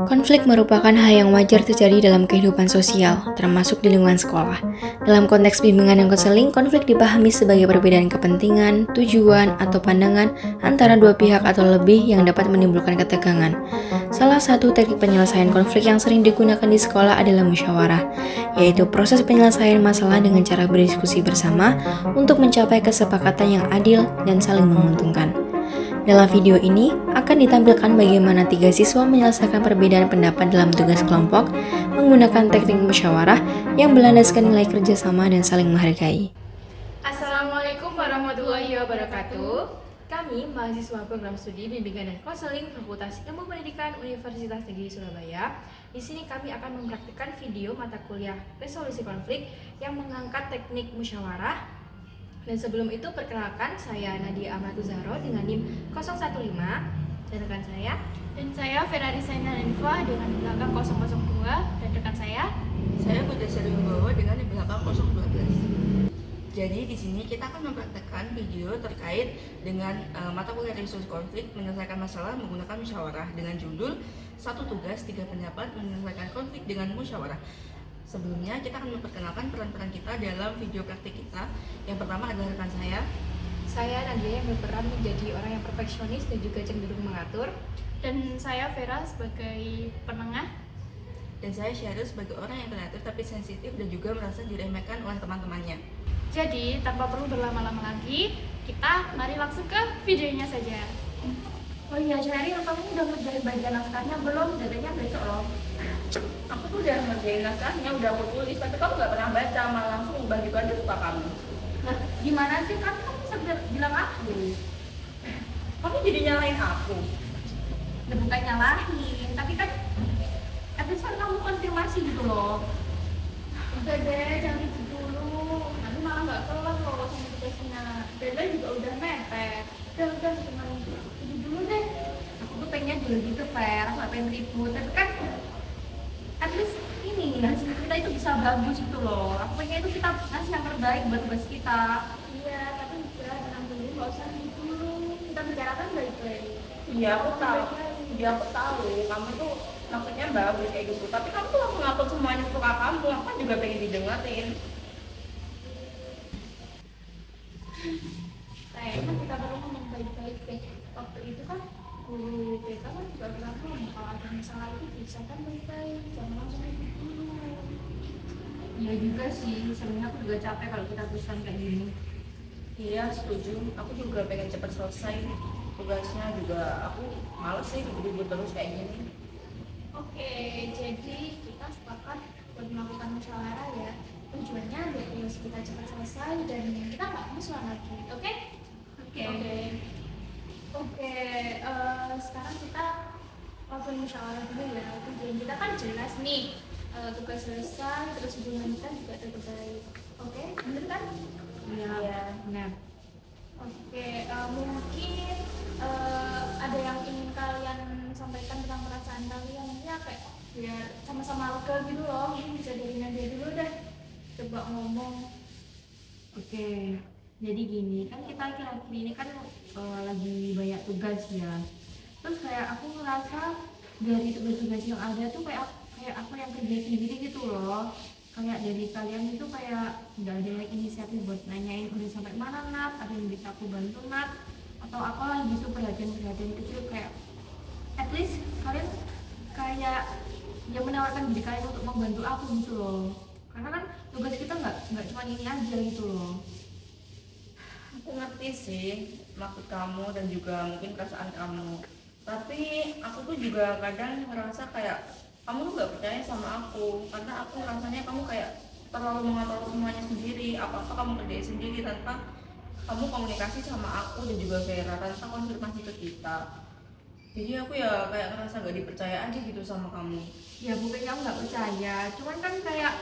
Konflik merupakan hal yang wajar terjadi dalam kehidupan sosial, termasuk di lingkungan sekolah. Dalam konteks bimbingan dan konseling, konflik dipahami sebagai perbedaan kepentingan, tujuan, atau pandangan antara dua pihak atau lebih yang dapat menimbulkan ketegangan. Salah satu teknik penyelesaian konflik yang sering digunakan di sekolah adalah musyawarah, yaitu proses penyelesaian masalah dengan cara berdiskusi bersama untuk mencapai kesepakatan yang adil dan saling menguntungkan. Dalam video ini akan ditampilkan bagaimana 3 siswa menyelesaikan perbedaan pendapat dalam tugas kelompok menggunakan teknik musyawarah yang berlandaskan nilai kerjasama dan saling menghargai. Assalamualaikum warahmatullahi wabarakatuh. Kami mahasiswa program studi bimbingan dan konseling Fakultas Ilmu Pendidikan Universitas Negeri Surabaya. Di sini kami akan mempraktikkan video mata kuliah resolusi konflik yang mengangkat teknik musyawarah. Dan sebelum itu perkenalkan, saya Nadia Amatu Zahro dengan NIM 015 dan rekan saya. Dan saya Ferrari Saina Hanifah dengan belakang 002 dan rekan saya Budha Seri Wibowo dengan di belakang 012. Jadi di sini kita akan mempraktekkan video terkait dengan mata kuliah resolusi konflik menyelesaikan masalah menggunakan musyawarah dengan judul 1 tugas 3 pendapat menyelesaikan konflik dengan musyawarah. Sebelumnya kita akan memperkenalkan peran-peran kita dalam video praktik kita. Yang pertama adalah rekan saya. Saya Nadia yang berperan menjadi orang yang perfeksionis dan juga cenderung mengatur. dan saya Vera sebagai penengah. Dan saya Syahrul sebagai orang yang kreatif tapi sensitif dan juga merasa diremehkan oleh teman-temannya. Jadi tanpa perlu berlama-lama lagi, kita mari langsung ke videonya saja. Oh iya, Sheryl, kamu udah ngerjain bagian naskahnya belum? Datanya besok loh. Aku tuh udah ngerjain naskahnya, udah aku tulis, tapi kamu gak pernah baca, malah langsung ubah gitu aja suka kamu. Nah, gimana sih? Kan kamu bisa bilang aku. Kamu jadi nyalain aku. Ya bukan nyalahin, tapi kan at least kan kamu konfirmasi gitu loh. Udah deh, jangan gitu dulu. Nanti malah nggak kelar loh sama tugasnya. Deadline juga udah mepet. Udah, jangan gitu dulu deh. Aku tuh pengen juga gitu, fair, aku gak pengen ribut, tapi kan at least ini hasil kita itu bisa bagus gitu loh. Aku pengen itu kita ngasih yang terbaik buat tugas kita. Iya, tapi udah tenang dulu, nggak usah gitu dulu. Kita bicarakan baik-baik. Iya, aku tahu. Iya, aku tahu. Kamu tuh maksudnya bagus kayak gitu. Tapi kamu tuh langsung ngatur semuanya suka kamu. Aku kan juga pengen didengerin. Kayaknya kita perlu ngomong baik-baik deh. Waktu itu kan guru BK kan juga bilang kalau ada masalah itu bicarakan baik-baik, jangan langsung ribut dulu. Iya juga sih. Sebenarnya aku juga capek kalau kita terusan kayak gini. Iya, setuju. Aku juga pengen cepat selesai tugasnya juga. Aku males sih ribut-ribut terus kayak gini. Oke, jadi kita sepakat buat melakukan musyawarah ya. Tujuannya biar tugas kita cepat selesai dan kita nggak musuhan lagi, oke? Oke, sekarang kita lakukan musyawarah dulu ya. Tujuan kita kan jelas nih, tugas selesai, terus hubungan kita juga terbaik. Oke, bener kan? Iya, benar. Oke, mungkin ada yang ingin kalian sampaikan tentang perasaan kalian ya, kayak biar sama-sama lega gitu loh. Mungkin bisa dari Nadia dulu deh, coba ngomong. Oke, jadi gini, kan kita akhir-akhir ini kan lagi banyak tugas ya. Terus kayak aku ngerasa dari tugas-tugas yang ada tuh kayak aku yang kerja sendiri gitu loh. Kayak dari kalian itu kayak nggak ada yang inisiatif buat nanyain udah sampai mana Nat, ada yang bisa aku bantu Nat, atau apalah gitu perhatian-perhatian kecil kayak at least kalian kayak yang menawarkan diri kalian untuk membantu aku gitu loh. Karena kan tugas kita nggak cuma ini aja gitu loh. Aku ngerti sih maksud kamu dan juga mungkin perasaan kamu. Tapi aku tuh juga kadang ngerasa kayak kamu tuh gak percaya sama aku. Karena aku rasanya kamu kayak terlalu mengatur semuanya sendiri. Apa-apa kamu kerjain sendiri tanpa kamu komunikasi sama aku dan juga Vera, tanpa konfirmasi ke kita. Jadi aku ya kayak ngerasa gak dipercaya aja gitu sama kamu. Ya bukannya aku nggak percaya, cuman kan kayak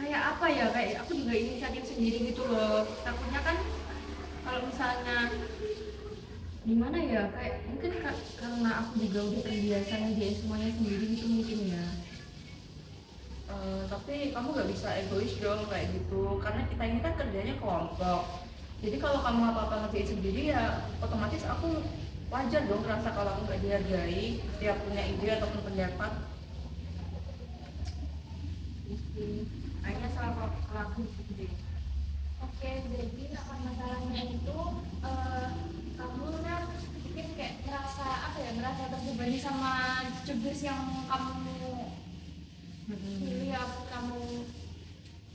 apa ya, kayak aku juga inisiatif sendiri gitu loh. Takutnya kan kalau misalnya gimana ya, kayak mungkin karena aku juga udah terbiasa ngerjain semuanya sendiri gitu mungkin ya. Tapi kamu gak bisa egois dong kayak gitu, karena kita ini kan kerjanya kelompok. Jadi kalau kamu apa-apa ngerjain sendiri ya otomatis aku wajar dong rasa kalau aku nggak dihargai, tiap punya ide ataupun pendapat. Kayaknya salah kalau aku gitu deh. Oke, jadi akar masalahnya itu kamu kan mungkin kayak merasa apa ya, merasa terbebani sama jobdesk yang kamu pilih ya, kamu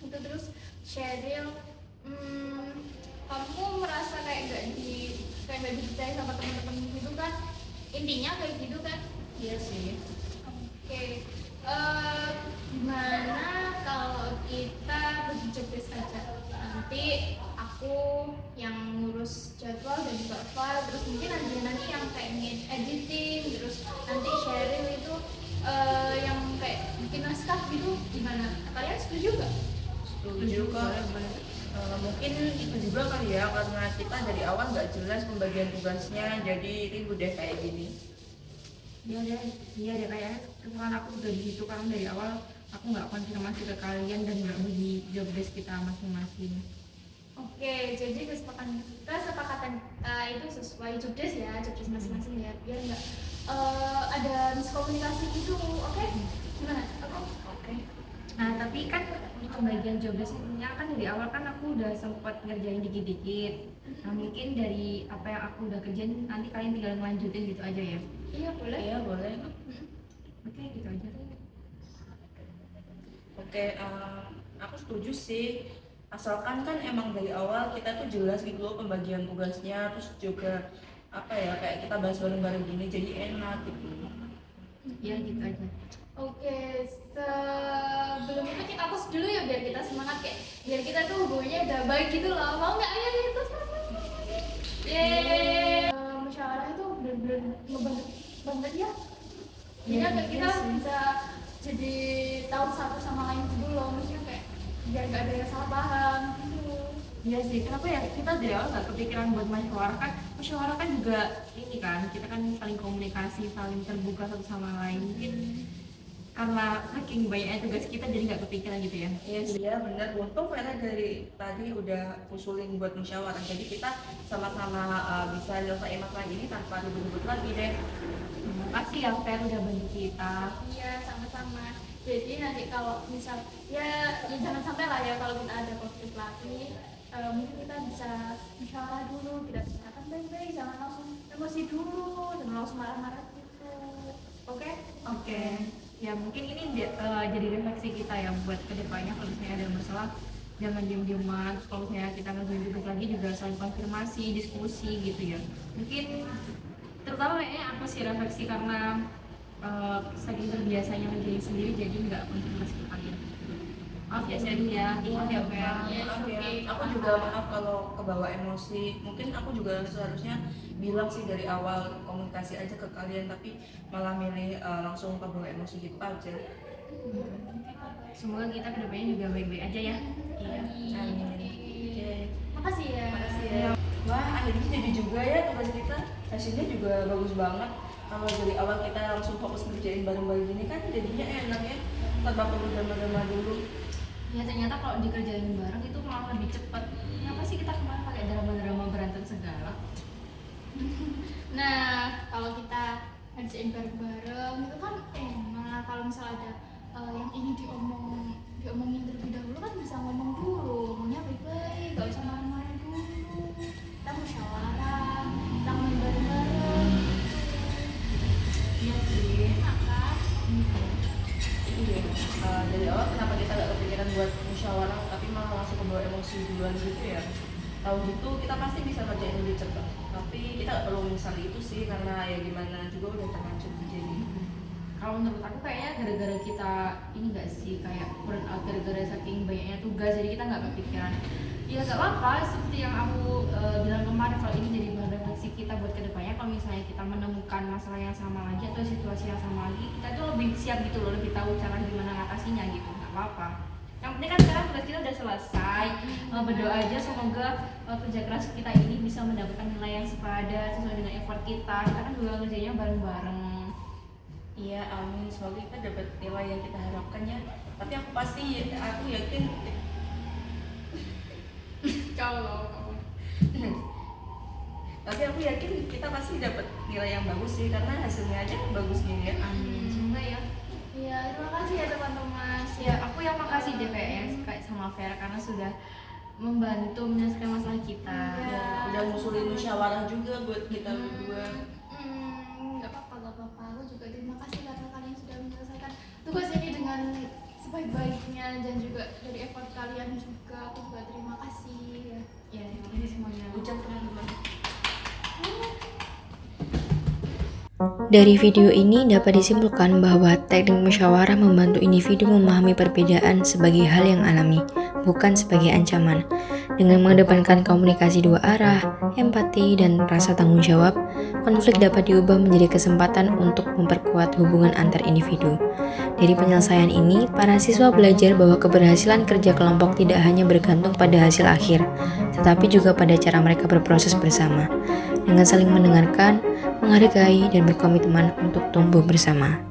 itu terus Sheryl, kamu merasa kayak nggak dipercaya sama teman-teman gitu kan, intinya kayak gitu kan. Iya sih. Oke, gimana kalau kita bagi jobdesk aja, nanti aku yang ngurus jadwal dan juga file, terus mungkin ada nanti yang kayak editing, terus nanti Sheryl itu yang kayak bikin naskah gitu. Gimana, kalian setuju gak? Setuju kok. Mungkin itu juga kali ya, karena kita dari awal nggak jelas pembagian tugasnya, jadi ribut deh kayak gini. Iya deh kayaknya kesalahan aku udah di situ karena dari awal aku nggak konfirmasi ke kalian dan nggak bagi job desk kita masing-masing. Oke, jadi kesepakatan itu sesuai jobdesk ya, jobdesk masing-masing ya, biar nggak ada miskomunikasi gitu. Oke, gimana? Oke. Nah tapi kan untuk pembagian job desk-nya kan dari awal kan aku udah sempat ngerjain dikit-dikit. Nah mungkin dari apa yang aku udah kerjain nanti kalian tinggal ngelanjutin gitu aja ya. Iya boleh. Iya boleh. Oke gitu aja. Oke, aku setuju sih. Asalkan kan emang dari awal kita tuh jelas gitu loh pembagian tugasnya, terus juga apa ya, kayak kita bahas bareng-bareng gini jadi enak gitu. Iya gitu aja. Oke, sebelum itu kita tos dulu ya biar kita semangat, kayak biar kita tuh hubungannya udah baik gitu loh. Mau nggak? Ayo gitu. Yeay. Musyawarah itu bener-bener ngebantu banget ya. Jadi kayak kita bisa jadi tahu satu sama lain dulu loh, maksudnya kayak biar nggak ada yang salah paham gitu. Iya sih, kenapa ya kita dari awal nggak kepikiran buat musyawarah kan? Musyawarah kan juga ini kan, kita kan saling komunikasi, saling terbuka satu sama lain. Mungkin karena saking banyaknya tugas kita jadi nggak kepikiran gitu ya. Iya sih, ya benar. Untung Vera dari tadi udah usulin buat musyawarah, jadi kita sama-sama bisa nyelesain masalah ini tanpa ribut-ribut lagi deh. Terima kasih ya Fer udah bantu kita. Iya, sama-sama. Jadi nanti kalau misal ya jangan sampai lah ya kalau kita ada konflik lagi, mungkin kita bisa musyawarah dulu, kita bicarakan baik-baik, jangan langsung emosi dulu, jangan langsung marah-marah gitu. Oke? Oke. Ya mungkin ini jadi refleksi kita ya buat kedepannya kalau misalnya ada masalah jangan diem-dieman. Kalau misalnya kita ngerjain tugas lagi juga saling konfirmasi, diskusi gitu ya. Mungkin terutama kayaknya aku sih refleksi karena saking terbiasanya ngerjain sendiri jadi nggak konfirmasi ke kalian. Maaf ya Seri ya. Maaf ya Fer. Maaf ya, aku juga maaf kalau kebawa emosi. Mungkin aku juga seharusnya bilang sih dari awal komunikasi aja ke kalian, tapi malah milih langsung kebawa emosi gitu aja. Semoga kita kedepannya juga baik-baik aja ya. Iya. Amin. Makasih ya. Makasih ya. Wah, akhirnya jadi juga ya tugas kita. Hasilnya juga bagus banget. Kalau dari awal kita langsung fokus ngerjain bareng-bareng gini kan jadinya enak ya. Tanpa perlu drama-drama dulu. Ya ternyata kalau dikerjain bareng itu malah lebih cepat. Kenapa sih kita kemarin pakai drama-drama berantem segala? Nah, kalau kita ngerjain bareng-bareng itu kan enak. Kalau misal ada yang ingin diomongin terlebih dahulu kan bisa ngomong dulu, ngomongnya baik-baik, gak usah marah-marah dulu. Kita musyawarah, kita main bareng-bareng. Iya sih. Enak kan? Iya. Dari awal kenapa kita gak kepikiran buat musyawarah tapi malah langsung kebawa emosi duluan gitu ya? Tahu gitu kita pasti bisa kerjain lebih cepat. Tapi kita gak perlu menyesali itu sih, karena ya gimana juga udah terlanjur terjadi. Kalau menurut aku kayaknya gara-gara kita ini gak sih kayak burn out gara-gara saking banyaknya tugas jadi kita nggak kepikiran. Ya gak apa-apa seperti yang aku bilang kemarin, kalau ini jadi bahan refleksi kita buat kedepannya. Kalau misalnya kita menemukan masalah yang sama lagi atau situasi yang sama lagi, kita tuh lebih siap gitu loh, lebih tahu cara gimana ngatasinya gitu. Nggak apa-apa. Yang penting kan sekarang tugas kita udah selesai. Berdoa aja semoga kerja keras kita ini bisa mendapatkan nilai yang sepadan sesuai dengan effort kita. Kita kan juga kerjanya bareng-bareng. Iya, amin. Semoga kita dapat nilai yang kita harapkan ya. Tapi aku yakin Kalau tapi aku yakin kita pasti dapat nilai yang bagus sih, karena hasilnya aja bagus gini ya. Amin, semoga ya. Iya, terima kasih ya teman-teman. Ya, aku yang makasih deh kayak sama Vera karena sudah membantu menyelesaikan masalah kita. Iya. Udah ngusulin musyawarah juga buat kita berdua. Nggak apa-apa. Aku juga terima kasih karena kalian sudah menyelesaikan tugas ini dengan sebaik-baiknya dan juga dari effort kalian juga. Aku juga terima kasih. Ya, terima kasih semuanya. Ucap teman-teman. Dari video ini dapat disimpulkan bahwa teknik musyawarah membantu individu memahami perbedaan sebagai hal yang alami, bukan sebagai ancaman. Dengan mengedepankan komunikasi dua arah, empati, dan rasa tanggung jawab, konflik dapat diubah menjadi kesempatan untuk memperkuat hubungan antar individu. Dari penyelesaian ini, para siswa belajar bahwa keberhasilan kerja kelompok tidak hanya bergantung pada hasil akhir, tetapi juga pada cara mereka berproses bersama, dengan saling mendengarkan, menghargai, dan berkomitmen untuk tumbuh bersama.